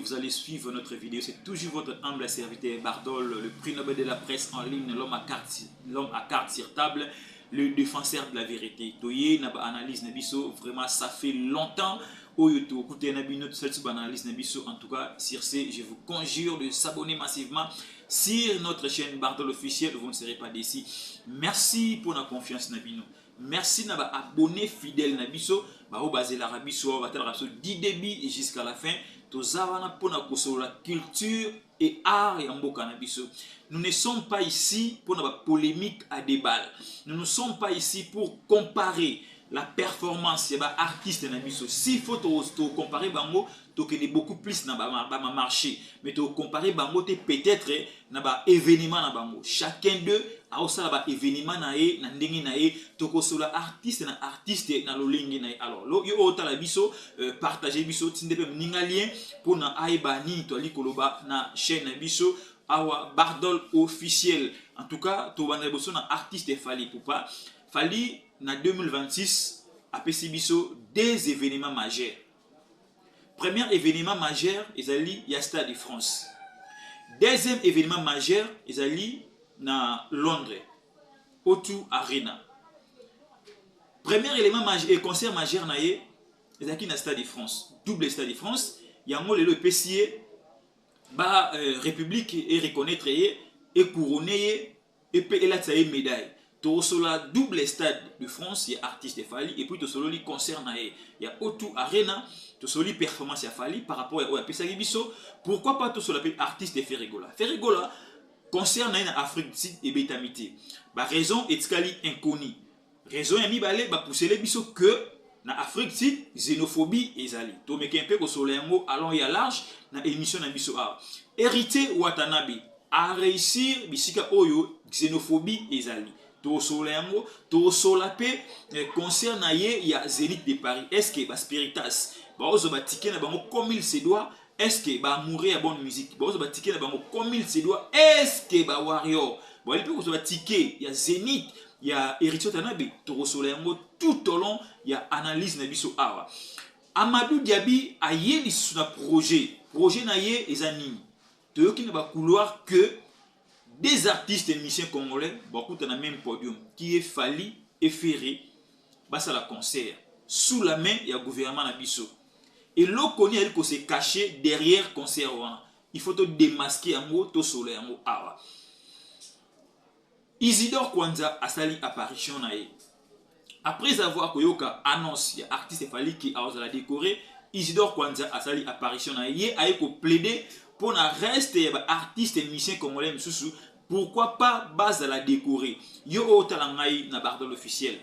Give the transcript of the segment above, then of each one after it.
vous allez suivre notre vidéo. C'est toujours votre humble serviteur Bardol, le prix Nobel de la presse en ligne, l'homme à carte sur table, le défenseur de la vérité. Toye naba analyse nabiso, vraiment ça fait longtemps. Oyoto, écoutez notre analyse nabiso. En tout cas, sur ce, je vous conjure de s'abonner massivement sur notre chaîne Bardol officiel. Vous ne serez pas déçus. Merci pour la confiance nabino. Merci naba abonné fidèle nabiso. Ba basé l'Arabie soit du début jusqu'à la fin. Tozawana pour la culture et art et amboka nabiso. Nous ne sommes pas ici pour la polémique à débat. Nous ne sommes pas ici pour comparer la performance des artistes nabiso. S'il faut comparer bango, to que beaucoup plus na ba marché, mais to comparer bango peut-être na ba événement na bango. Chacun d'eux a aussi ba événement na e na ndenge na e to ko sola artiste na lolingi na e. Alors lo yo otala biso partager biso tindebe mningalien pour na aiba ni to likoloba na chaîne na biso awa Bardol officiel. En tout cas to bana biso na artiste Fally Ipupa. Fally na 2026 a biso des événements majeurs. Premier événement majeur, il y a Stade de France. Deuxième événement majeur, il y a Londres, O2 Arena. Premier élément majeur et concert majeur, il y a Stade de France. Double Stade de France. Il y a le PCA, la République est reconnaître et couronné et la médaille. Sur la double Stade de France, il y a artiste de Fally et puis sur le concert, il y a O2 Arena. Sur les performances à Fally par rapport à Pesagi Bisso. Pourquoi pas tout sur la artiste de Ferregola? Ferregola concerne l'Afrique du Sud et Bétamité. La raison est qu'elle est inconnue. Raison est mis balé ba pousser les bisso que na Afrique du Sud xénophobie ezali. To meke un peu ko solengo allons y a large na émission na bisso a. Hérité Watanabe a réussir bisika oyo xénophobie ezali. To solengo to solape concerne il y a Zénith de Paris. Est-ce que ba Spiritas comme il se doit, est-ce que va mourir à bonne musique? Comme il se doit, est-ce que va Warrior? Bon, il peut que ticket, il y a Zénith, il y a Héritier Tanabe, tout au long, il y a analyse Nabiso Awa. Amadou Diaby a yé sur un projet naye et anime. Tu qui ne va couloir que des artistes et musiciens congolais, beaucoup dans le même podium, qui est Fally et Ferré, bah ça la concert sous la main il y a gouvernement Nabiso. Et l'on connaît que c'est caché derrière concert. Il faut te démasquer en mot, te soler en mot. Isidore Kwanza a sali apparition nae. Après avoir koyoka annonce il y a artiste Fally qui a la décorer, Isidore Kwanza a sali apparition nae. Il a plaidé pour na reste artiste et musicien congolais msusu. Pourquoi pas base à la décorer? Yo otalangai na Bardol officiel.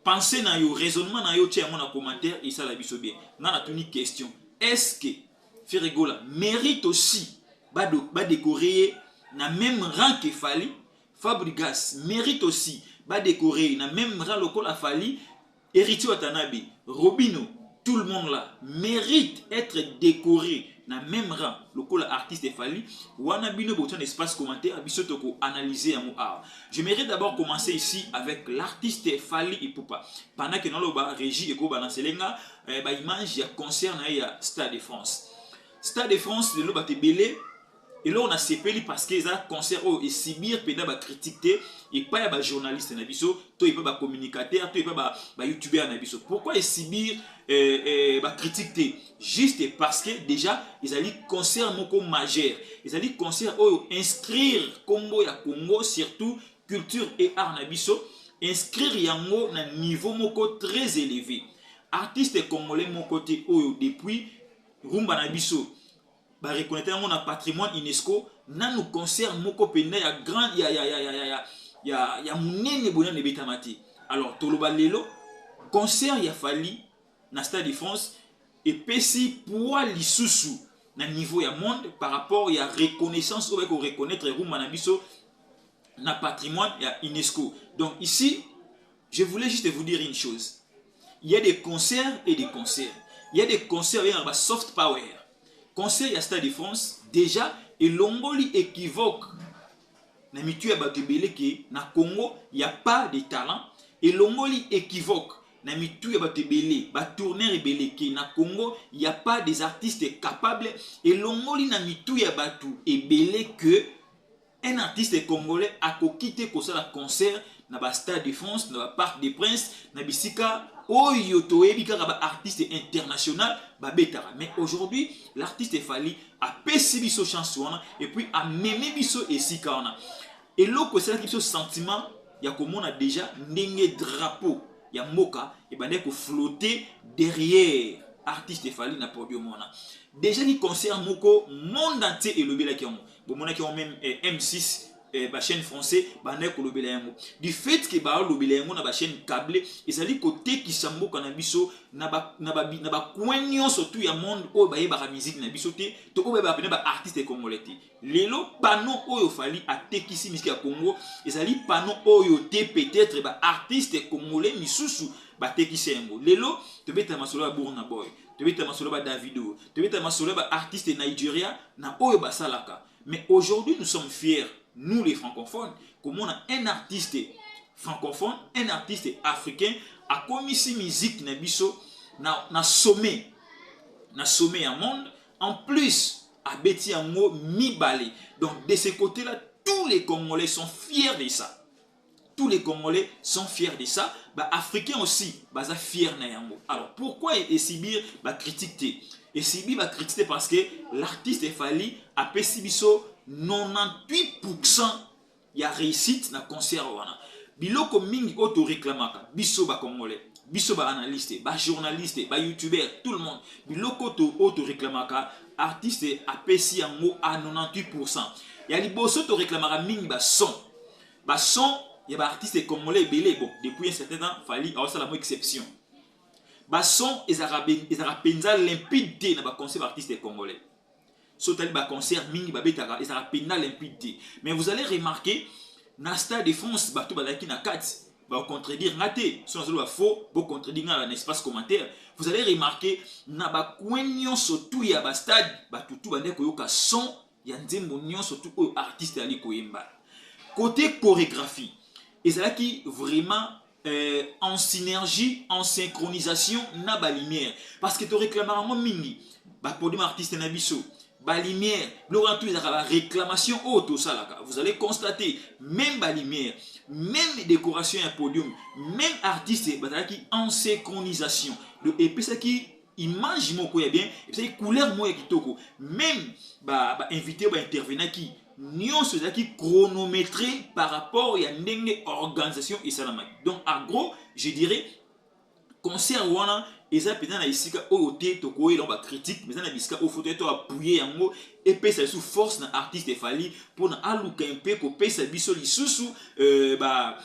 Pensez dans le raisonnement dans le commentaire et ça la biso bien. On a une question. Est-ce que Ferregola mérite aussi de décorer dans le même rang que Fally? Fabregas mérite aussi de décorer dans le même rang que Fally. Héritier Watanabe, Robino, tout le monde là mérite être décoré dans le même rang que l'artiste Fally. Wanabino bouton espace commentaire bisotoko analyser à mon art. Je mérite d'abord commencer ici avec l'artiste Fally Ipupa. Pendant que dans le bas régie et ko balancer lenga ba image ya concert na ya Stade de France. Stade de France le ba te belé et là on a sepeli parce que ça concert et subir pena ba critiquer et pas ya ba journaliste na biso, to pas ba communicateur, to pas ba youtubeur na biso. Pourquoi subir ba critiquer? Juste parce que déjà ils allaient concert moko majeur, ils allaient concert inscrire Congo ya Congo surtout culture et art na biso, inscrire yango na niveau moko très élevé. Artiste congolais mon côté depuis rumba na biso ba reconnaître mon patrimoine UNESCO na nous concert moko penda ya grand ya munene bonane betamati. Alors toloba lelo concert ya Fally na Stade de France et pesi pour lisusu na niveau ya monde par rapport ya reconnaissance ou ko reconnaître rumba na biso na patrimoine ya UNESCO. Donc ici je voulais juste vous dire une chose. Il y a des concerts et des concerts. Il y a des concerts avec un soft power. Concert ya Stade de France déjà et l'ongoli équivoque. Na mitu ya batubele que na Congo il y a pas de talent et l'ongoli équivoque. na mitu ya bato ebele ba tourneur ebele ke na Congo il y a pas des artistes capables et longoli na mitu ya bato ebele que un artiste congolais a quitté kosala concert na ba Stade de France, na ba Parc des Princes, na bisika oyo toyebi kaka ba artiste international ba betara. Mais aujourd'hui, l'artiste Fally a pesi biso chance wana et puis a memé biso esika wana. Et loko c'est biso sentiment ya komona déjà ndenge drapeau ya mboka et bande ko flotter derrière artiste Fally na podium wana. Déjà ni concert moko monde entier et le belaki yango. Bon monaki on même M6 ba chaîne français bande ko lobela yango. Du fait que ba lobela yango na ba chaîne câblée ezali côté ki samboka na biso na ba kwenyo surtout ya monde o ba yeba musique na biso te to o ba pena ba artiste congolais te. Lelo panneau oyo Fally a tekisi musique ya Congo ezali panneau oyo te peut-être ba artiste congolais misusu ba tekisi yango. Lelo to beta masolo ya Burna Boy, to beta masolo ba Davido, to beta masolo ba artiste Nigeria na oyo ba salaka. Mais aujourd'hui nous sommes fiers, nous les francophones, comme on a un artiste francophone, un artiste africain a commis si musique na biso na sommet à monde, en plus à beti yango mibale. Donc de ce côté-là, tous les Congolais sont fiers de ça. Tous les Congolais sont fiers de ça. Bah, Africains aussi, bah, ça fiers na yango. Alors pourquoi Esibir bah critiquer? Esibir bah critiquer parce que l'artiste Fally a pesi biso 98% ya réussite na concert wana. Biloko mingi auto réclamaka biso ba Congolais, biso ba analyste, ba journaliste, ba youtubeur, tout le monde. Biloko auto réclamaka artiste a pesi yango à 98%. Ya liboso to réclamaka mingi ba son. Ba son ya ba artiste congolais belé bon depuis un certain temps Fally a la exception. Ba son ezara penza limpide na ba concert artiste congolais. Sotali ba concert mingi ba betaka ezara penza limpide. Mais vous allez remarquer na Stade de France bato balaki na kati ba contredire ngate so na ba faux bo contredire na l'espace commentaire. Vous allez remarquer na ba kwenyo surtout ya ba stade bato tout bande koyoka son ya nzembo nyon surtout o artiste ali koyemba. Côté chorégraphie ezalaki vraiment en synergie, en synchronisation na ba lumière parce que to réclamation mingi ba podium artiste na biso ba lumière l'orange tout la réclamation auto salaka. Vous allez constater même ba lumière, même décoration et podium, même artiste bazalaki en synchronisation. Et puis ça qui image moko ya bien et puis couleur mo ya kitoko, même ba invité ba intervenant qui nyonso ezalaki chronométré par rapport à ndenge organisation et salamaki. Donc en gros je dirais concert wana eza pena na isika oyo te tokoyi ba critique mais na bisika o photo to appuyer yango et pesa sous force na artiste Fally pour na aluka un peu ko pesa biso lisusu ba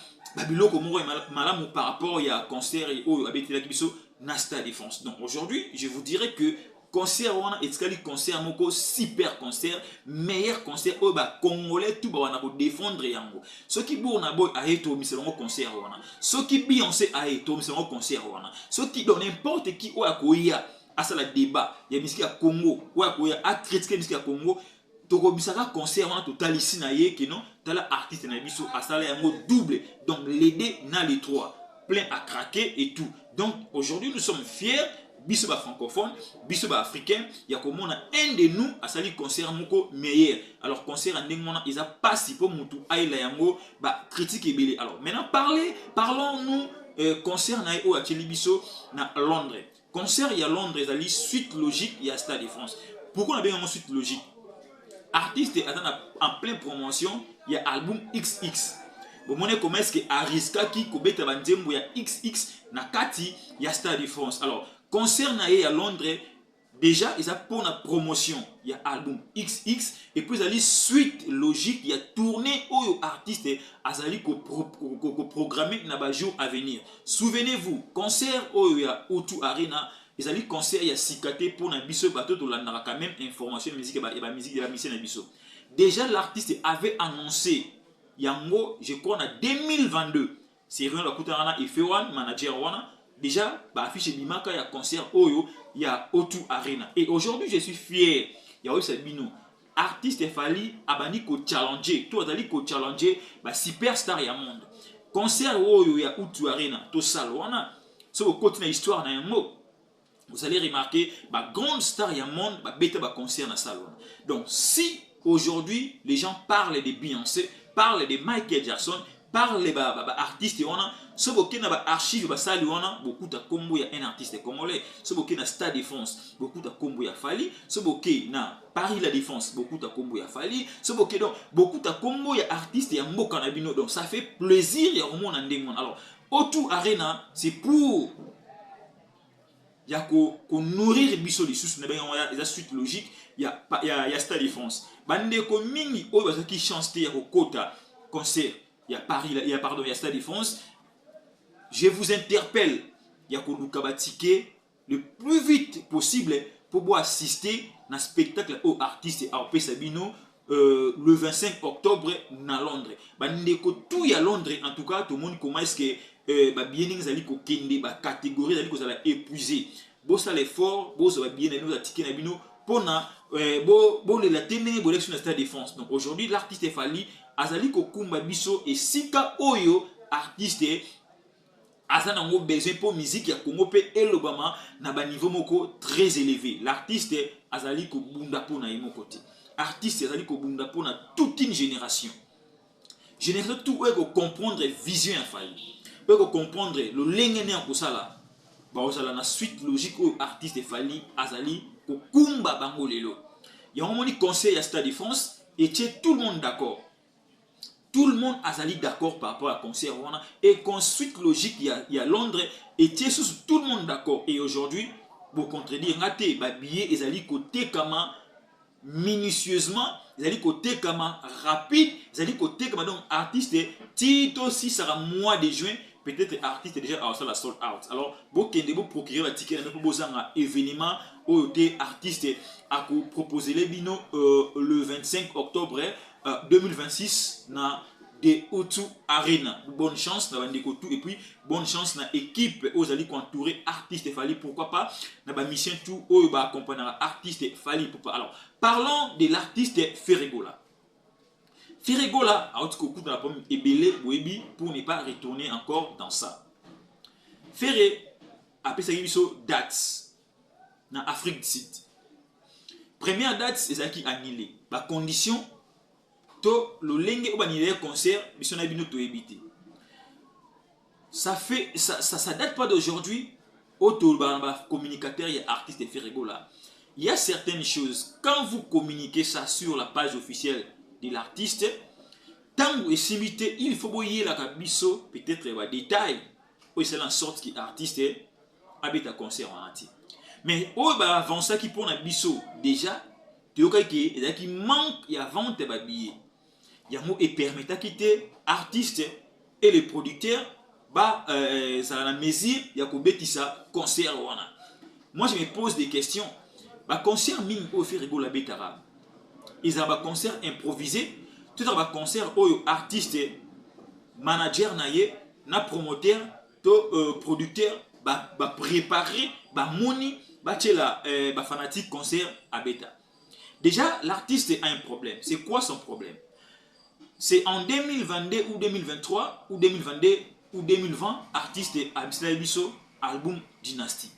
biloko moko malamu par rapport ya concert oyo abetela biso na Stade de France. Donc aujourd'hui je vous dirais que concert wana etikali concert moko super concert, meilleur concert oyo ba congolais tout ba wana ko défendre yango. Soki Burna Boy a eto miselongo concert wana, soki Beyoncé a eto miselongo concert wana, soki dans n'importe qui oyo akoya asala débat ya musique ya Congo oyo akoya a critiquer musique ya Congo toko bisaka concert wana totalisi na ye que non tala artiste na biso asala yango double, donc les deux na les trois plein à craquer et tout. Donc aujourd'hui nous sommes fiers biso ba francophone, biso ba africain, ya komona un de nous a sali concert moko meilleur. Alors concert ndenge mona ils a pas si pour mutu aila yango ba critique ebele. Alors maintenant parlons-nous concert na o ateli biso na Londres. Concert ya Londres ezali suite logique ya Stade de France. Pourquoi on a bien une suite logique? Artiste attend en pleine promotion, il y a album XX. Bon mon comment est-ce que Ariska qui kobeta banzembo ya XX na kati ya Stade de France. Alors concert à Londres déjà ils a pour la promotion il y a album XX et puis il y a suite logique il y a tournée au artiste azali ko programmer na ba jour à venir. Souvenez-vous concert au ya O2 Arena ils allaient concert il y a Sikate pour na biso bateau to la quand même information musique et ba musique de la mission na biso. Déjà l'artiste avait annoncé yango je crois en 2022 c'est rien la kutana et F1 manager wana déjà bah affiche bimaka ya concert oyo ya O2 Arena et aujourd'hui je suis fier ya oyo sabino artiste Fally abani ko challenger to azali ko challenger ba superstar ya monde concert oyo ya O2 Arena to salwana Ce côté de l'histoire dans un mot. Vous allez remarquer, ma grande star y a monde, ma bêta va concert dans salon. Donc si aujourd'hui les gens parlent de Beyoncé, parlent de Michael Jackson, parlent des artistes, ce qui na archive basali wana beaucoup de combo ya un artiste congolais, ce qui na Stade de France, beaucoup de combo ya Fali, ce qui na Paris la Défense, beaucoup de combo ya Fali, ce qui donc beaucoup de combo ya artistes ya mboka na bino. Donc ça fait plaisir ya au monde en démon. Alors O2 Arena, c'est pour il y a qu'on nourrir biso les sous la suite logique. Il y a Stade de France bande ko mingi o ba qui chance te ya ko kota concert il y a Paris il y a pardon il y a Stade de France. Je vous interpelle il y a ko luka ticket le plus vite possible pour pouvoir assister à un spectacle au artiste à Sabino le 25 octobre à Londres. Bande ko tout y a Londres en tout cas tout le monde comment est-ce que bien zali ko kende ba catégorie zali ko zala épuisé. Bossa l'effort, bossa va bien nous attiquer na bino pona bo la tene bo l'élection de Stade de France. Donc aujourd'hui l'artiste Fali azali ko kumba biso et sika oyo artiste azana ngo besoin pour musique ya Congo pe elobama na ba niveau moko très élevé. L'artiste azali ko bunda pona yemo côté. Artiste azali ko bunda pona toute une génération. Génération tout est ko comprendre vision ya Fali. Peut comprendre le lengene en kosala. Ba osala na suite logique au artiste Fali azali ko kumba bango lelo. Il y a un moment conseil à Stade de France et tout le monde d'accord. Tout le monde azali d'accord par rapport à concert et suite logique il y a Londres et tout le monde d'accord. Et aujourd'hui pour contredire ngate ba billet ezali côté kama minutieusement, ezali côté kama rapide, ezali côté kama donc artiste Tito si sera mois de juin. Peut-être artiste déjà à la sold out. Alors, vous pouvez procurer la ticket pour un événement où artiste a proposé les binos le 25 octobre 2026 dans des O2 Arena. Bonne chance dans les et puis bonne chance dans l'équipe aux alliés entourer artiste Fali. Pourquoi pas dans la mission tout où va accompagner artiste Fali. Alors, parlons de l'artiste Ferregola. Ferregola a coup dans la pomme ébélé pour ne pas retourner encore dans ça. Ferre a fait sa date dans Afrique du Sud. Première date c'est qui annulé. La condition to le lenge ou annulé concert mission na bino to éviter. Ça date pas d'aujourd'hui. Auto communicateur et artiste Ferregola. Il y a certaines choses quand vous communiquez ça sur la page officielle de l'artiste, tant que simité, il faut voyer la cabisso, peut-être des détails, ou c'est en sorte que l'artiste habite à concert en entier. Mais au avant ça qui prend un bisso déjà, tu vois qui manque il y a vente de billets. Il y a mot et permet à quitter artiste et les producteurs bah ça la mesure il y a que ça concert wana. Moi je me pose des questions. Bah concert mine au fait rigolo la betara. Ils ont un concert improvisé, tout un concert où artiste, manager na promoteur, producteur, préparer, moni, la fanatique concert à bêta. Déjà l'artiste a un problème. C'est quoi son problème? C'est en 2022 ou 2023 ou 2022 ou 2020 artiste a biso album Dynasty.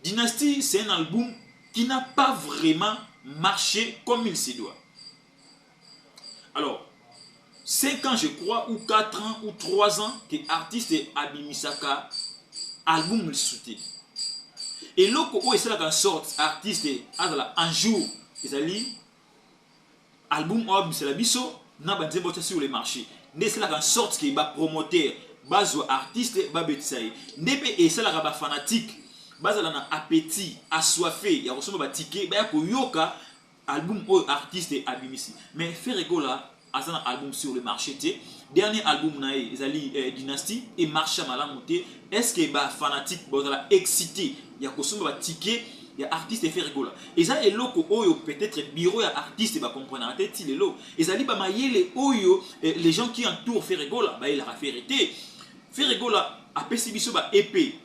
Dynasty c'est un album qui n'a pas vraiment marché comme il se doit. Alors, 5 ans je crois, ou 4 ans, ou 3 ans, que l'artiste Abimisaka album le soutient. Et là, où est-ce que sorte artiste un jour, ils album c'est la biso, n'a pas de sur le marché. C'est là qu'en sorte qu'il va promoteur, base artiste, va betsaï. Et c'est là qu'un fanatique. Base là un appétit assoiffé il y a reçu un ticket bah ko yoka album ou artiste abimisi mais Ferregola a un album sur le marché dernier album na ezali Dynasty et marche malamu te est-ce que ba fanatique ba excité il y a reçu un ticket il y a artiste Ferregola et ça est loko oyo peut-être bureau ya artiste ba comprendre tête il est lo ezali ba mayele oyo les gens qui entourent Ferregola ba il a fait Ferregola a pesi biso ba épée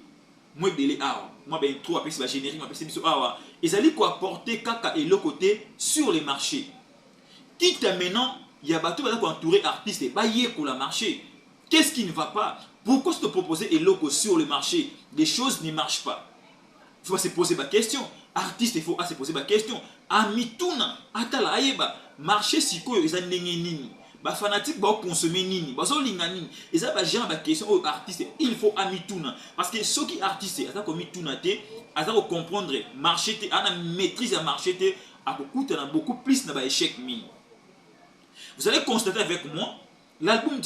moi belé moi ben trop après c'est générique moi c'est biso ils allaient quoi porter kaka et le côté sur les marchés quitte maintenant il y a bateau qui entourer artiste bah y est pour la marché qu'est-ce qui ne va pas Pourquoi se proposer et loco sur le marché, les choses ne marchent pas? Il faut se poser la question. Artiste, il faut se poser la question. Amituna, atala ayeba, marché sikoyo, ils ont nini. Ba fanatique ba consommer nini, ba so linga nini. Et ça ba genre ba question aux artistes, il faut amituna parce que ceux qui artistes, ça comme mituna té, ça comprendre marché té, ana maîtrise à marché té, a beaucoup plus na ba échec mini. Vous allez constater avec moi, l'album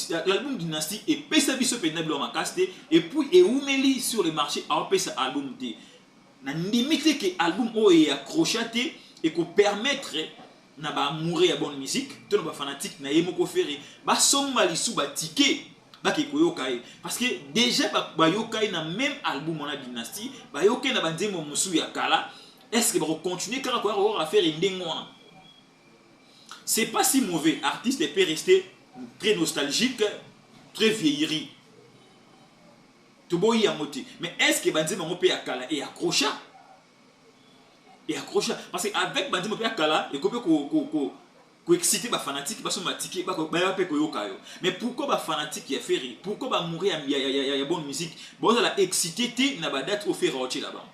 Dynasty est pesa biso pendant ma caste et puis et oumeli sur le marché a pesa album té. Na limite que album o est accroché et qu'on permettre na ba mourir à bonne musique, to na ba fanatique na yemo ko faire ba somba lisu ba ticket ba ke koyokai parce que déjà ba yokai na même album on a Dynasty, ba yokai na ba nzembo musu ya kala, est-ce que ba continuer kaka ko faire ndengona? C'est pas si mauvais. Artiste peut rester très nostalgique, très vieillerie. Mais est-ce que Banzema peut akala et accrocha? Et accrocha. Parce qu'avec Banzema peut akala, il peut exciter les fanatiques, parce que mais pourquoi les fanatiques y a fait? Pourquoi mourir il y a bonne musique? Bon, ça l'a excité, n'a pas date au faire là-bas.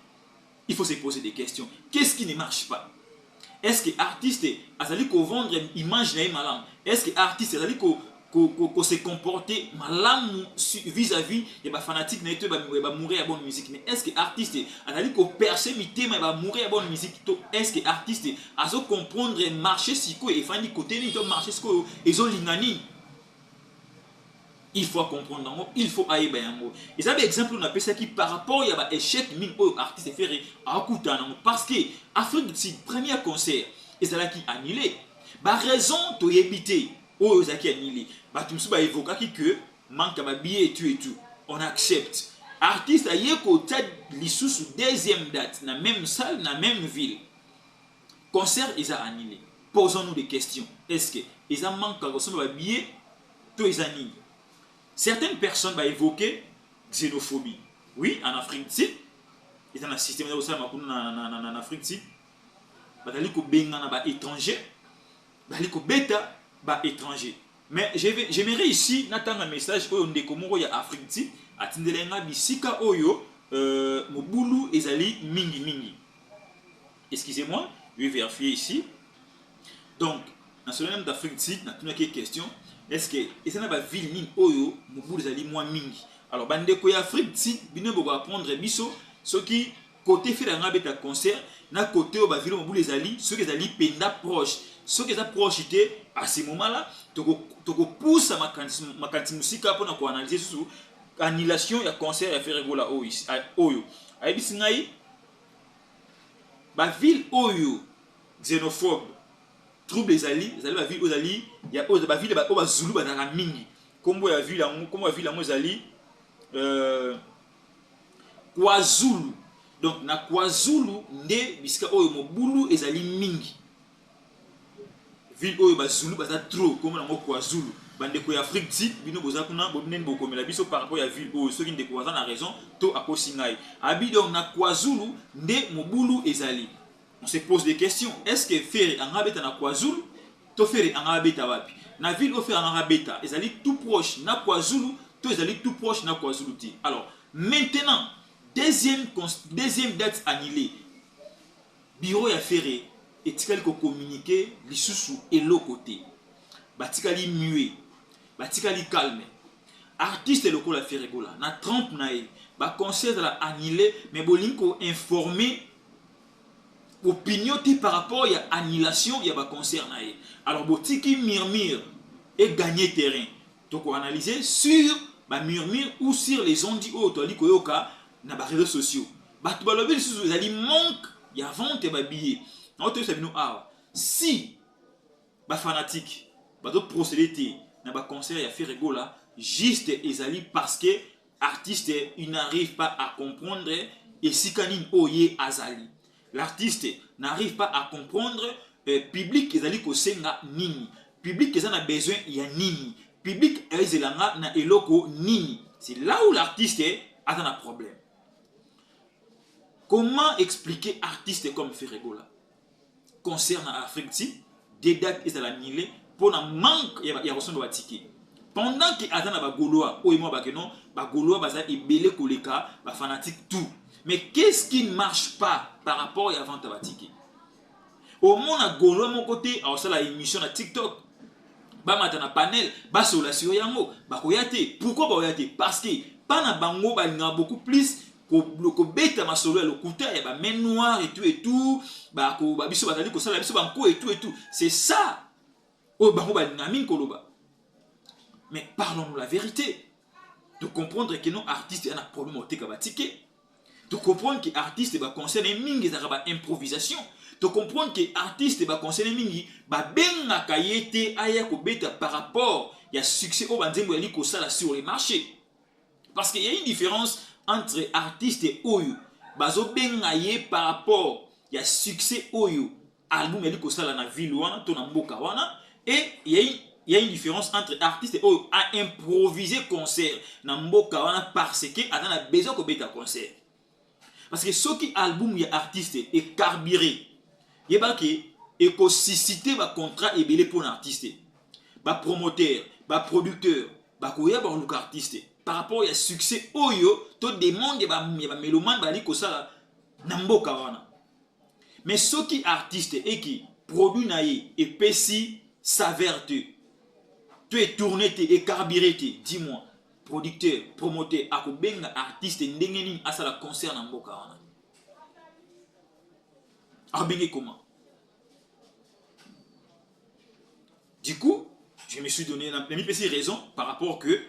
Il faut se poser des questions. Qu'est-ce qui ne marche pas? Est-ce que l'artiste a vendre une image malam? Est-ce que l'artiste a se comporter malam vis-à-vis de la fanatique qui va mourir à bonne musique? Mais est-ce que l'artiste a percer mi thème va mourir à bonne musique? Est-ce que l'artiste a comprendre marché siko et fani côté ni marché siko et zo lingani? Il faut comprendre, il faut aller bien. Et ça, par exemple, on appelle ça qui par rapport à l'échec aux artistes faire à Koutan. Parce que Afrique du Sud, premier concert, et c'est là qui annulé. Par raison de éviter, aux qui annulé. Tu me suis évoqué que manque à billet et tout. On accepte. Artiste a eu côté l'issue sous deuxième date, dans la même salle, dans la même ville. Concert, ils ont annulé. Posons-nous des questions. Est-ce que ils ont manqué à billet, tout ils annulé? Certaines personnes vont évoquer xénophobie. Oui, en Afrique du Sud, ils ont un système en Afrique du Sud. Ils ont des étrangers, ils ont des étrangers. Mais j'aimerais ici un message pour les Afrique du Sud. Atindelenga bisika oyo mobulu ezali mingi. Excusez-moi, je vais vérifier ici. Donc, dans ce même d'Afrique du Sud, on a quelques questions. Est-ce que c'est une ville ni oyo mobulu ezali moins mingi? Alors bande ko ya Afrique Sud bino boko apprendre biso ce qui côté faire un beta concert na côté o ba ville mobulu ezali ce qui ezali penda proche ce qui est proche était à ce moment là toko pousse makanti musika pour na ko analyser sur annulation ya concert ya faire regola oyo ayi bisingai ba ville oyo xénophobe trouble ezali ba ville ozali ya ba ville ba Zulu ba na mingi kombo ya ville yango ezali KwaZulu. Donc na KwaZulu nde bisika oyo mobulu ezali mingi ville oyo ba Zulu ba trop comme na KwaZulu bande ko ya Afrique du Sud bino boza kuna bobnen bokomela biso par rapport ya ville oyo soki nde ko na raison to akosingai abi. Donc na KwaZulu nde mobulu ezali. On se pose des questions. Est-ce que faire en Abeta na KwaZulu, to faire en Abeta wapi? Na ville au faire en Abeta, ils allaient tout proche na KwaZulu, to ils allaient tout proche na KwaZulu. Alors, maintenant, deuxième date annulée. Bureau ya ferré et tikali ko communiquer lisusu et l'autre côté. Batikali muet, batikali calme. Artiste loko la ferré gola, na 30 nae, ba concert la annulé mais bolinko informé opinion par rapport à l'annulation il y a un concert. Alors botiki murmure et gagner terrain. Donc on analyser sur ba murmure ou sur les ondes autres likoyoka na ba réseaux sociaux. Ba to balobi sur les manque il y a vente ba billet. Autre ça bino si ba fanatique ba do procéder na ba concert ya fait rigola juste ezali parce que artiste il n'arrive pas à comprendre et si kanine oye azali. L'artiste n'arrive pas à comprendre public ezali ko senga nini, public ezana besoin ya nini, public ezelanga na eloko nini. C'est là où l'artiste a un problème. Comment expliquer artiste comme Ferregola concernant Afrique, des dates ezala annulées pour un manque ya reçon de ticket. Pendant que Adana ba Gaulois, ou moi ba que non, ba Gaulois baza ebele koleka, ba fanatique tout. Mais qu'est-ce qui ne marche pas par rapport à avant tabatiki? Au monde à Gaulois mon côté, alors ça la émission à TikTok. Ba matana panel, ba sola sur yango, ba koyate. Pourquoi ba koyate? Parce que pana bango ba nga beaucoup plus ko beta ma solo le kuta ya ba main noire et tout, ba ko ba biso ba tali ko sala biso ba ko et tout. C'est ça. O bango ba nga min koloba. Mais parlons-nous la vérité. De comprendre que nos artistes ont un problème au tekabatike. De comprendre que artistes ba concerne mingi za ba improvisation. De comprendre que artiste ba concerne mingi ba benga kayete aya ko beta par rapport ya succès au banzembo yali ko sala sur les marchés. Parce qu'il y a une différence entre artiste et oyo. Bazo benga ye par rapport ya succès oyo album yali ko sala na ville wana to na mboka wana, et il y a une différence entre artiste et oyo a improvisé concert na mboka wana parce que a besoin ko beta concert. Parce que ce qui album ya artiste est carburé. Il y a que susciter un contrat et belé pour l'artiste, un promoteur, un producteur, un artiste. Par rapport au succès, oyo, to demande un mélomane bali ko ça nambo kawana. Mais ce qui artiste et qui produit naïe et pessi s'avère tu es tourné et carburé, dis-moi, producteur, promoteur, akobenga artiste ndengeni asa la concert nambo kawana. Abengé comment? Du coup, je me suis donné une petite raison par rapport que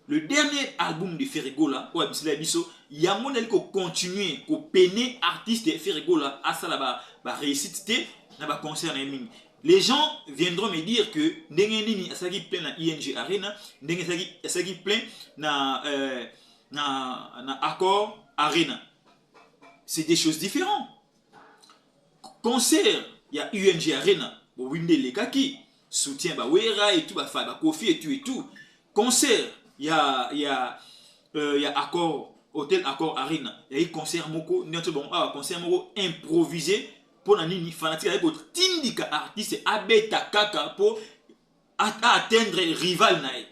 le dernier album de Ferregola, ou Abisela Biso, il y a mon qui continuer, qui peiner artiste de Ferregola à ça là-bas, réussite, na ba concert na ming. Les gens viendront me dire que ndenge nini asaki plein na ING Arena, ndenge asaki plein na Accor Arena. C'est des choses différentes. Concert, il y a UNG Arena, bon winde les kaki, soutien ba Wera et tout, ba Kofi et tout. Concert, il y a Accor, Hôtel Accor Arena, il y a concert moko, concert moko improvisé pour na nini fanatique avec votre tindika artiste abeta kaka pour atteindre rival nae.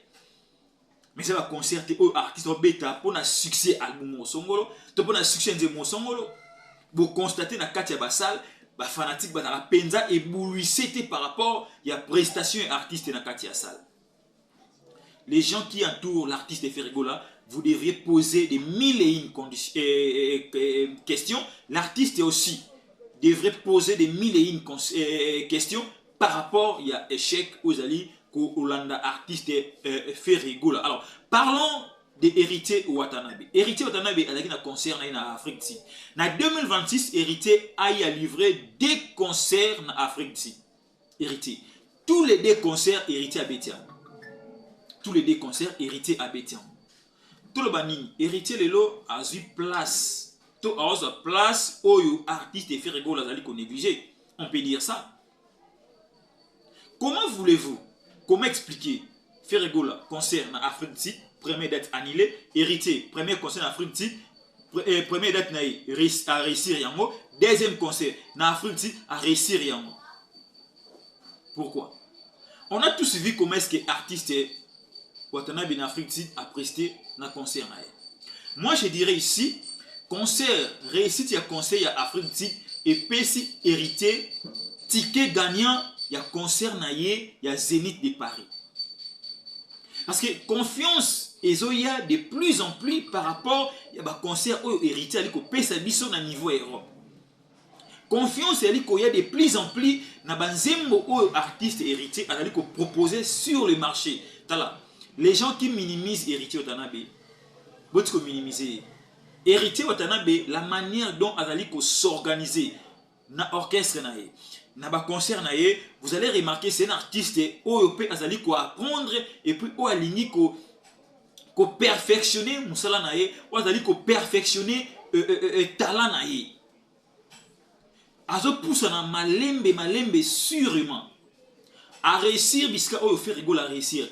Mais ça va concerter au artiste beta pour na succès album songolo, to pour na succès nzemo songolo. Vous constatez na kati ya basal ba fanatique ba na penza éblouissé par rapport il y a prestation artiste na kati ya salle. Les gens qui entourent l'artiste de Ferregola, vous devriez poser des mille et une questions. L'artiste aussi devrait poser des mille et une questions par rapport à l'échec aux alliés qu'Olanda artiste Ferregola. Alors, parlons d'Héritier Watanabe. Héritier Watanabe a un concert en Afrique. En 2026, Héritier a livré des concerts en Afrique. Héritier. Tous les deux concerts, Héritier à Bétian. Tous les deux concerts, Héritier à Bétian. Tout le banni, Héritier Lelo a eu place. Tout a eu place où artiste et Ferregola a négligé. On peut dire ça. Comment voulez-vous, comment expliquer Ferregola concert en Afrique du Sud, premier date annulé, Héritier, premier concert en Afrique du Sud, premier date à réussir yango, deuxième concert en Afrique du Sud à réussir yango. Pourquoi? On a tous vu comment est-ce que l'artiste Watanabe en Afrique du Sud a presté un concert. Moi je dirais ici, concert, réussite à concert en Afrique du Sud et PC hérité, ticket gagnant, il y a concert il y a Zénith de Paris. Parce que confiance, il y a de plus en plus par rapport à concert hérité à l'ICOPES à niveau Europe. Confiance, il y a de plus en plus dans artistes héritiers à proposer sur le marché. Les gens qui minimisent héritier Watanabe, vous minimiser. Héritier Watanabe, la manière dont Azali s'organiser dans l'orchestre, dans le concert, vous allez remarquer c'est un artiste qui Azali apprendre et puis qui aligner ko perfectionner musala nae, ou Azali perfectionner talent nae. Azo pousse na malembe sûrement à réussir puisque o fait rigolo à réussir.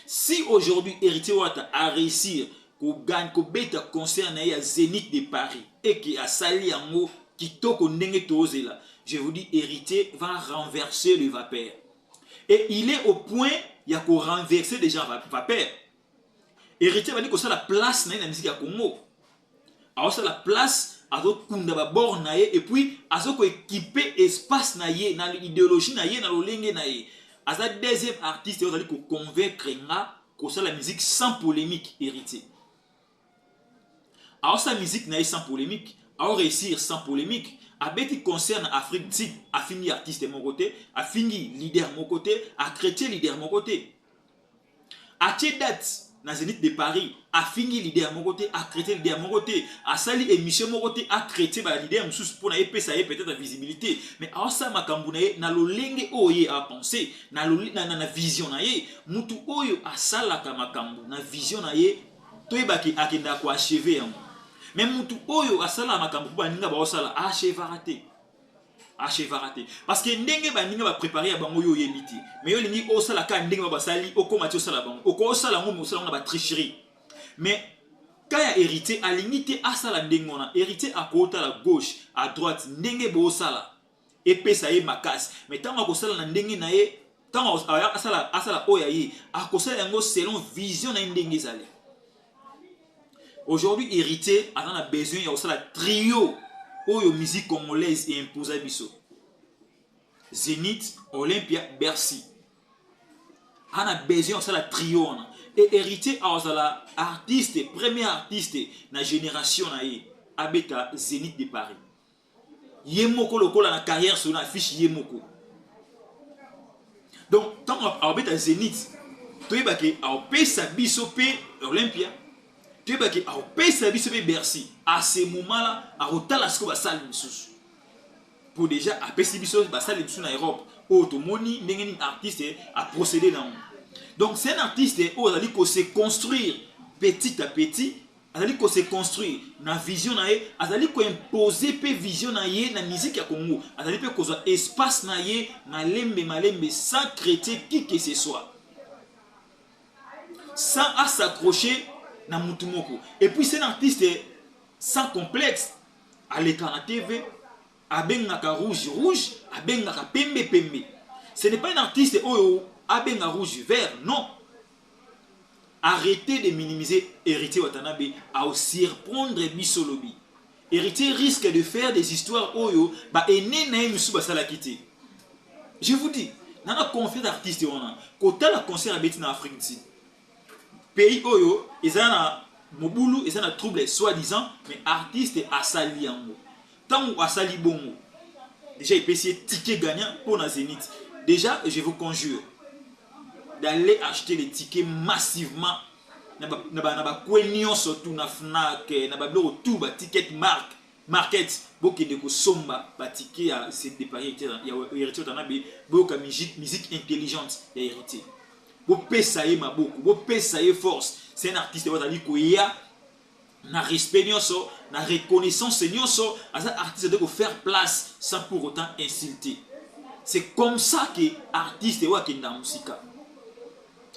Si aujourd'hui Héritier Wata a réussi qu'on gagne qu'on bête concert à Zénith de Paris et qui a sali un mot qui toque au ndenge là, je vous dis Héritier va renverser le vapeur. Et il est au point il y a qu'on renverser des gens va perdre. Héritier va dire que ça la place na musique ya Congo. Alors ça la place azo kunda ba bord na ye et puis azo ko équiper espace na ye na idéologie na ye na lolenge na ye. Asa deuxième artiste on va dire ko convaincre nga que ça la musique sans polémique héritier. Alors sa musique na sans polémique, alors réussir sans polémique. A beti concerne Afrique type, a fini artiste de mon côté, a fini leader de mon côté, a chrétien leader de mon côté. A tché date dans Zénith de Paris, a fini leader de mon côté, a chrétien leader de mon côté, a sali émission de mon côté, a chrétien ba leader moussous pour na épée ça y peut-être la visibilité. Mais alors ça ma kambounaye na lo lenge oye à penser, na lo na vision na ye, mutu oyo a sala ka makambu na vision na ye, toyeba ki akenda ko achever yango. Mais mutu oyo asala makambu ba ninga ba osala acheva raté. Acheva raté. Parce que ndenge ba ninga ba préparer ya bango yo yebiti. Mais yo lingi osala ka ndenge ba sali okoma ti osala bango. Oko osala ngo osala ngo ba tricherie. Mais quand ya hérité a limité asala ndenge ona, hérité à côté à gauche, à droite, ndenge bo osala. Epesa ye makasi. Mais tant ko sala na ndenge na ye, tant asala oya ye, a ko sala ngo selon vision na ndenge zali. Aujourd'hui, héritier a besoin de la trio de musique congolaise et imposée biso. Zénith, Olympia, Bercy. On a besoin de la trio. Et héritier a la artiste, premier artiste de la génération abeta Zénith de Paris. Yemoko loko la carrière sur la fiche Yemoko. Donc, tant qu'on abeta Zénith, tu es baké a pesa biso pe Olympia. Tu es baké a pesa biso pe Bercy. À ce moment-là, a rotala sko ba salle misusu. Pour déjà a pesa biso ba salle misusu na Europe. Automoni ndengeni artiste a procédé dans. Donc c'est un artiste où il faut se construire petit à petit, il faut se construire na vision na ye, il faut imposer pe vision na ye na musique ya Congo, il faut causer espace na ye malembe sans chrétien qui que ce soit. Sans à s'accrocher na mutumoko. Et puis c'est un artiste sans complexe à l'écran à TV, à bengaka rouge, à bengaka pembe. Ce n'est pas un artiste où Abenga rouge vert, non. Arrêtez de minimiser Héritier Watanabe à surprendre Bissolobi. Héritier risque de faire des histoires oyo ba ene na musu basala kiti. Je vous dis, nana conflit d'artistes on a. Kota la concert à Betty na Afrique ici. Pays oyo, ils na mobulu, ils na trouble soi-disant, mais artiste asali yango. Tant ou asali bongo. Déjà il peut essayer ticket gagnant pour na Zénith. Déjà, je vous conjure d'aller acheter les tickets massivement. Naba kwenyon surtout na Fnac, naba bloko tout ba ticket market, boki de ko somba ba ticket à c'est dépareil ya héritier tanabe, boka musique intelligente ya héritier. Bo pesaye maboko, bo pesaye force. C'est un artiste watali ko ya na respect nyonso, na reconnaissance nyonso, asa artiste de faire place sans pour autant insulter. C'est comme ça que artiste wa kenda musika.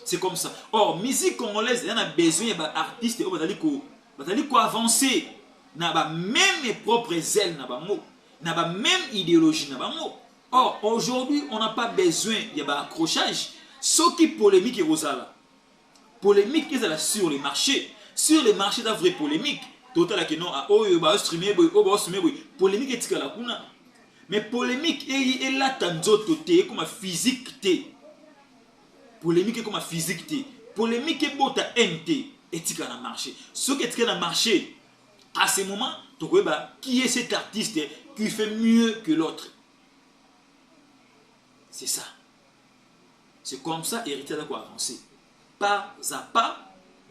C'est comme ça. Or, musique congolaise, il y a besoin d'artistes qui vont avancer. N'a pas même mes propres ailes, n'a pas même idéologie. Or, aujourd'hui, on n'a pas besoin d'accrochage. Ce qui est polémique est rosala. Polémique est sur les marchés. Sur les marchés, il y a vraie polémique. Total que non, polémique est la kuna. Mais polémique est là, comme physique. Polémique comme physique. Polémique est bota NT. Éthique dans le marché. Ce qui est dans le marché, à ce moment, tu vois qui est cet artiste qui fait mieux que l'autre. C'est ça. C'est comme ça, héritier de quoi avancer. Pas à pas,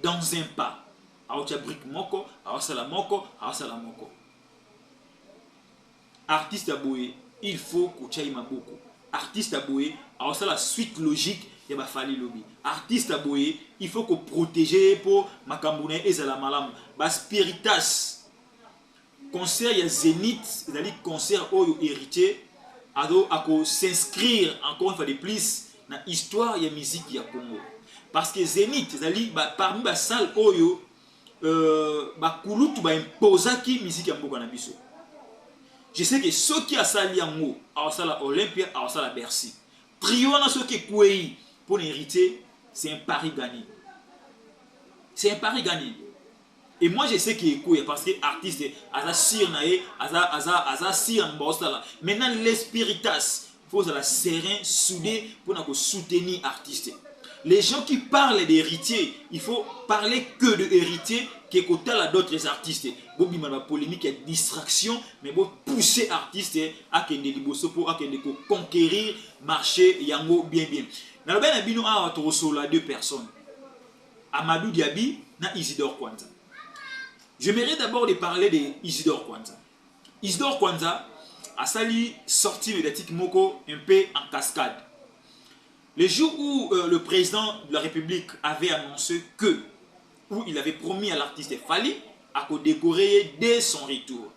dans un pas. Alors tu as brique moko, alors ça la moko, alors ça la moko. Artiste aboué, il faut que tu ailles beaucoup. Artiste aboué, alors ça la suite logique. Il y a fallu lobby. Artiste aboyé, il faut que protéger pour Makamboune et Zalamalam. Bas Spiritas. Concert, il y a Zénith, c'est-à-dire concert où héritier, à s'inscrire encore une fois de plus dans l'histoire de la musique de Congo. Parce que Zénith, c'est-à-dire parmi les salles où Kouloutou va imposer qui musique de Congo. Je sais que ceux qui ont sali en haut, à la Olympia, à la Bercy. Trio na ceux qui ont pour hériter c'est un pari gagné. C'est un pari gagné. Et moi, je sais qu'il est cool parce que l'artiste, maintenant, l'espéritas, il faut être serein, soudé pour soutenir l'artiste. Les gens qui parlent d'héritier, il faut parler que de héritier, qui côté à d'autres artistes. Bon, il y a une polémique, il y a une distraction, mais bon, pousser l'artiste à conquérir le marché, yango bien bien. Dans le bien, il y a deux personnes. Amadou Diaby et Isidore Kwanza. J'aimerais d'abord de parler d'Isidore Kwanza. Isidore Kwanza a sali sorti médiatique Moko un peu en cascade. Le jour où le président de la République avait annoncé que, où il avait promis à l'artiste Fally à décorer dès son retour.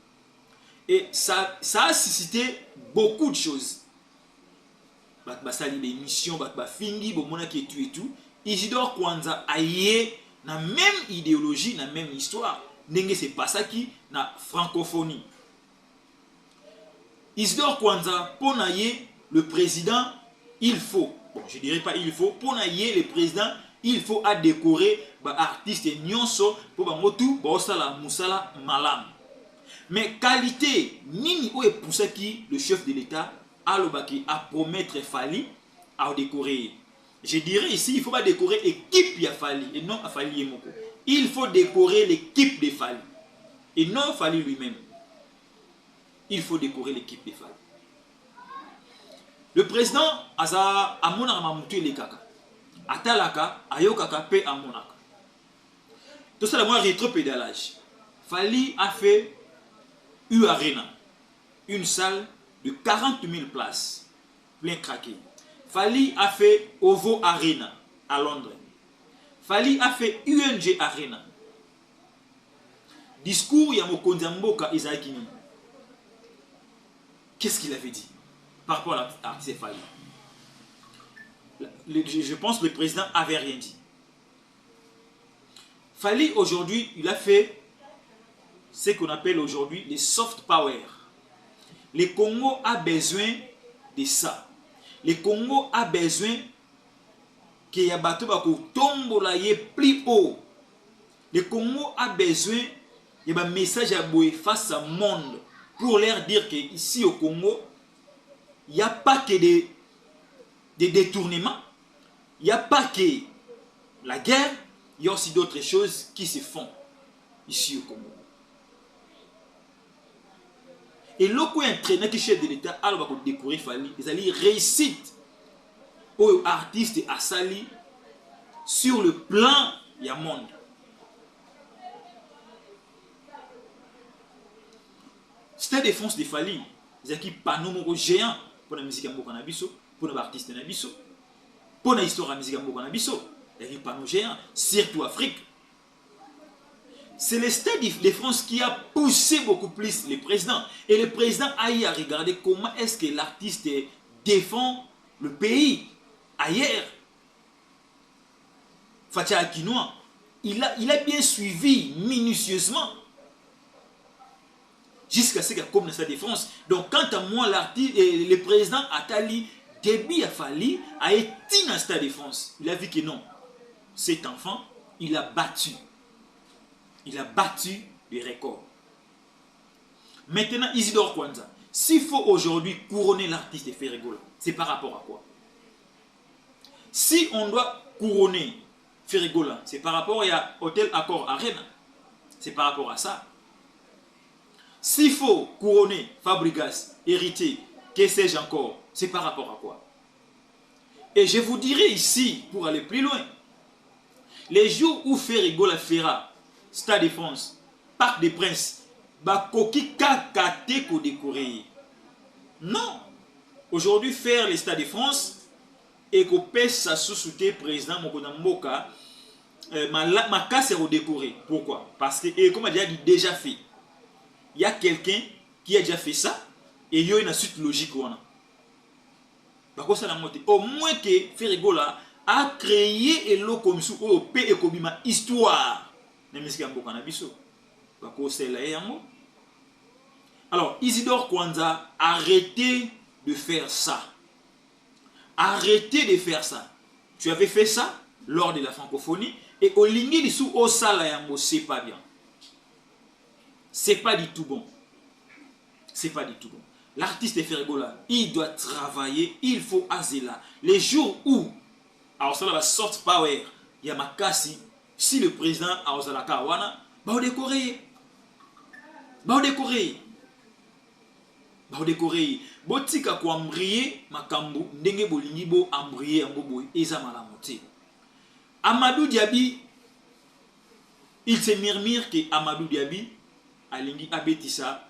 Et ça a suscité beaucoup de choses. Sali des missions, fingi, et tout. Isidore Kwanza a la même idéologie, la même histoire. C'est pas ça qui na francophonie. Isidore Kwanza, pour le président, il faut, bon je dirais pas il faut, pour le président, il faut à décorer artiste nyonso pour tout la musala malam. Mais qualité nini ou est pour ça qui le chef de l'État a promettre Fally à décorer. Je dirais ici, il faut pas décorer l'équipe de Fally et non Fally et Moko. Il faut décorer l'équipe de Fally et non Fally lui-même. Il faut décorer l'équipe de Fally. Le président a amonaka mutu le kaka. Atalaka ayokaka pe amonaka. Tout ça, moi rétropédalage. Fally a fait U-Arena, une salle de 40 000 places, plein craqué. Fally a fait Ovo Arena à Londres. Fally a fait UNG Arena. Discours Yamokonzi Mboka Isaakini. Qu'est-ce qu'il avait dit par rapport à l'artiste Fally? Je pense que le président n'avait rien dit. Fally aujourd'hui, il a fait ce qu'on appelle aujourd'hui les soft power. Le Congo a besoin de ça. Le Congo a besoin qu'il y ait des plus haut. Le Congo a besoin de un message à face au monde pour leur dire qu'ici au Congo, il n'y a pas que des détournements, il n'y a pas que la guerre, il y a aussi d'autres choses qui se font ici au Congo. Et lorsqu'on est entraîné qui chef de l'État, alors on va découvrir Fally, ils allaient réussite aux artistes à Sali sur le plan du monde. C'était défense de Fally, ils ont panneau géant pour la musique en Nabiso, pour les artistes en Nabiso, pour l'histoire de la musique en Nabiso, il y a panneau géant, surtout Afrique. C'est le Stade de France qui a poussé beaucoup plus le président. Et le président a eu à regarder comment est-ce que l'artiste défend le pays ailleurs. Fatia Akinoa, il a bien suivi minutieusement jusqu'à ce qu'il y ait comme sa défense. Donc quant à moi, le président Atali Déby a fallu a été dans le Stade de France. Il a vu que non, cet enfant, il a battu. Il a battu les records. Maintenant, Isidore Kwanza, s'il faut aujourd'hui couronner l'artiste de Ferregola, c'est par rapport à quoi? Si on doit couronner Ferregola, c'est par rapport à Hôtel Accor Arena. C'est par rapport à ça. S'il faut couronner Fabregas, Héritier, que sais-je encore, c'est par rapport à quoi? Et je vous dirai ici, pour aller plus loin, les jours où Ferregola fera Stade de France, Parc des Princes, Bakoki kakate ko décorer. Non. Aujourd'hui, faire les Stades de France et qu'on pèse sa sous-souté président Mokona Mboka, ma casse est redécorée. Pourquoi? Parce que, et comme il déjà fait, il y a quelqu'un qui a déjà fait ça et il y a une suite logique. Au moins que Ferregola a créé et l'eau comme sous au P et comme histoire. Alors, Isidore Kwanza, arrêtez de faire ça. Arrêtez de faire ça. Tu avais fait ça, lors de la francophonie et au lingi sous au sala yango, c'est pas bien. C'est pas du tout bon. C'est pas du tout bon. L'artiste Ferregola, il doit travailler, il faut azela. Les jours où alors ça va soft power, il y a makasi, si le président a ozalaka wana, ba décorer. Ba décorer. Ba décorer. Botika ko ambrier makambo ndenge bolingi bo ambrier yango boy eza malamu te. Amadou Diaby, il se murmure que Amadou Diaby alingi abetisa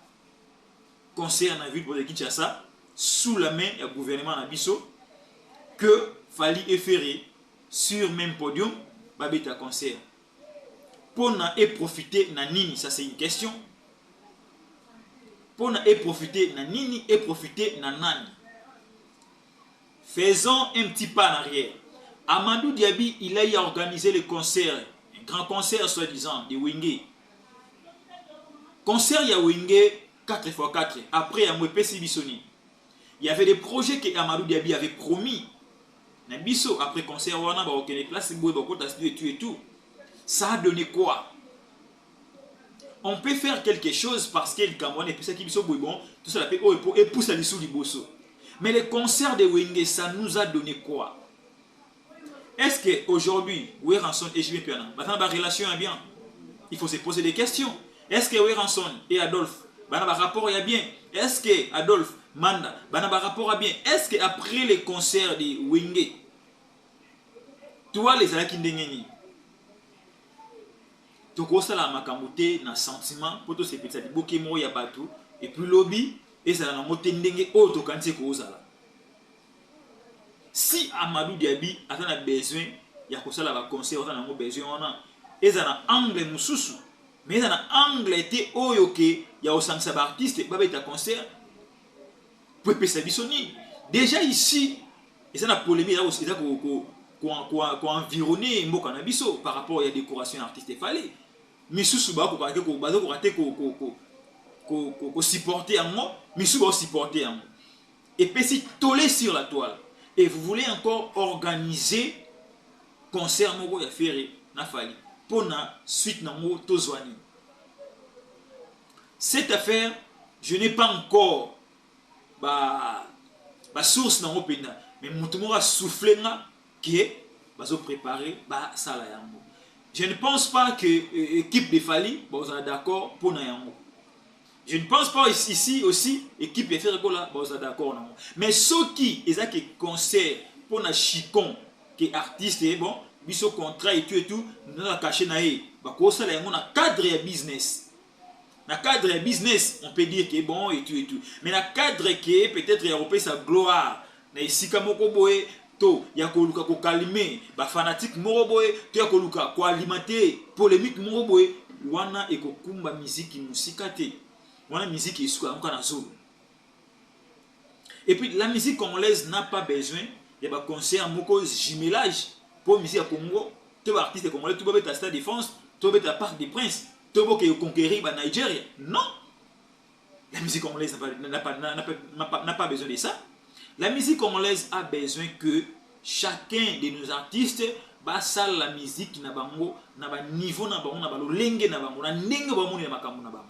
concert na ville pour le Kinshasa sous la main du gouvernement Nabiso que Fally Efere sur même podium babeta concert pour na et profiter na nini, ça c'est une question. Pour na et profiter na nini et profiter na nani. Faisons un petit pas en arrière. Amadou Diaby, il a organisé le concert, un grand concert soi-disant de Wenge. Concert ya Wenge 4x4 après Amwepesi Bisoni. Il y avait des projets que Amadou Diaby avait promis. Nabiso après concert wana ba okene place boy ba kota studio et tout. Ça a donné quoi? On peut faire quelque chose parce que le Cameroun et puis ça qui biso boy bon, tout ça la paix et pousse à l'issue du bosso. Mais les concerts de Wenge, ça nous a donné quoi? Est-ce qu'aujourd'hui, Weranson et Jimmy Piana, maintenant la relation est bien? Il faut se poser des questions. Est-ce que Weranson et Adolphe, le rapport est bien? Est-ce que Adolphe, Manda, le rapport est bien? Est-ce qu'après les concerts de Wenge, toi les alaki ndengeni, tu as la makambote, na sentiment, pour tout ce petit boké mo ya batou, et puis lobby, et ça na moté ndenge auto quand c'est kozala. Si Amadou Diaby a besoin, il y a que ça là concert, on a besoin, on a, et ça na angle mususu, mais ça na angle été oyoke, il y a au sang artiste, babé ta concert, pour pesa bisoni. Déjà ici, et ça na polémique là aussi, ça qu'on environné mboka na biso par rapport à la décoration artistique fallait. Misusu ba ko raté ko supporter en moi, misusu ba supporter en moi. Et puis si tollé sur la toile. Et vous voulez encore organiser concert moko ya Ferré na Fally pour na suite na mo tozwani. Cette affaire, je n'ai pas encore source na mo pena, mais mutu mo a soufflé nga que bazo préparer ça la yango. Je ne pense pas que l'équipe de Fally est d'accord pour na yango. Je ne pense pas ici aussi, l'équipe de Ferregola est d'accord. Mais ceux qui ont des concerts pour na chicon, qui est artiste, bon, biso contrat et tout, nous avons caché na e. Ça là on a cadre et business. Na cadre et business, on peut dire que bon et tout. Mais na cadre qui peut-être européen sa gloire. Na isika moko boye to ya ko luka ko calmer, ba fanatique moko boye, to ya ko luka ko alimenter polémique moko boye, wana e ko kumba musique musika te. Wana musique est sous encore na zone. Et puis la musique congolaise n'a pas besoin de ba concert moko jumelage pour musique à Congo, to ba artiste congolais to ba ta Stade de France, to ba ta Parc des Princes, to ba ke conquérir ba Nigeria. Non. La musique congolaise n'a pas besoin de ça. La musique congolaise a besoin que chacun de nos artistes basal la musique na bango na ba niveau na bango na ba lolenge na bango na ndenge ba moni na makambo na bango.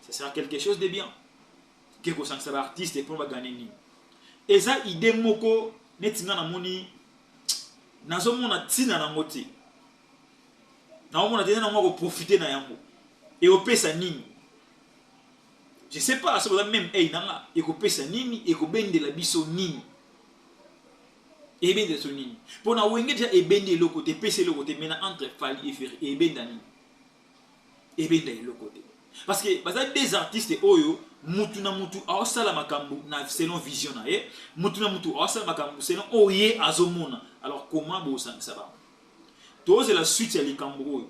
Ça sera quelque chose de bien. Quelque chose que artiste pour gagner. Et ça idée moko netinga na moni nazo mona tina na ngoti. Na mona tina na ngoko profiter na yango. Et au pesa nini. Je sais pas, ça même nanga et ko pesa nini et ko bende la biso nini. Et bende so nini. Pour na wenge déjà et bende le côté pesa le côté maintenant entre Fally et Ferré et bende nini. Et bende le côté. Parce que des artistes oyo mutu na mutu awasala makambu na selon vision na ye, mutu na mutu awasala makambu selon oye azomona. Alors comment bo ça va? Toi c'est la suite à likambu.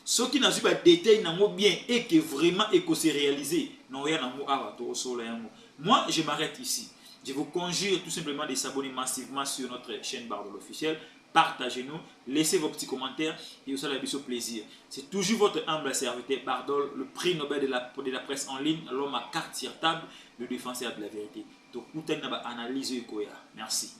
Ce qui n'a pas détail nango bien et que vraiment et que c'est réalisé. Non ya nango awa to solo yango. Moi je m'arrête ici. Je vous conjure tout simplement de s'abonner massivement sur notre chaîne Bardol officielle. Partagez-nous, laissez vos petits commentaires et aussi la au plaisir. C'est toujours votre humble serviteur Bardol, le prix Nobel de la presse en ligne, l'homme à carte sur table, le défenseur de la vérité. Donc, vous avez analysé. Merci.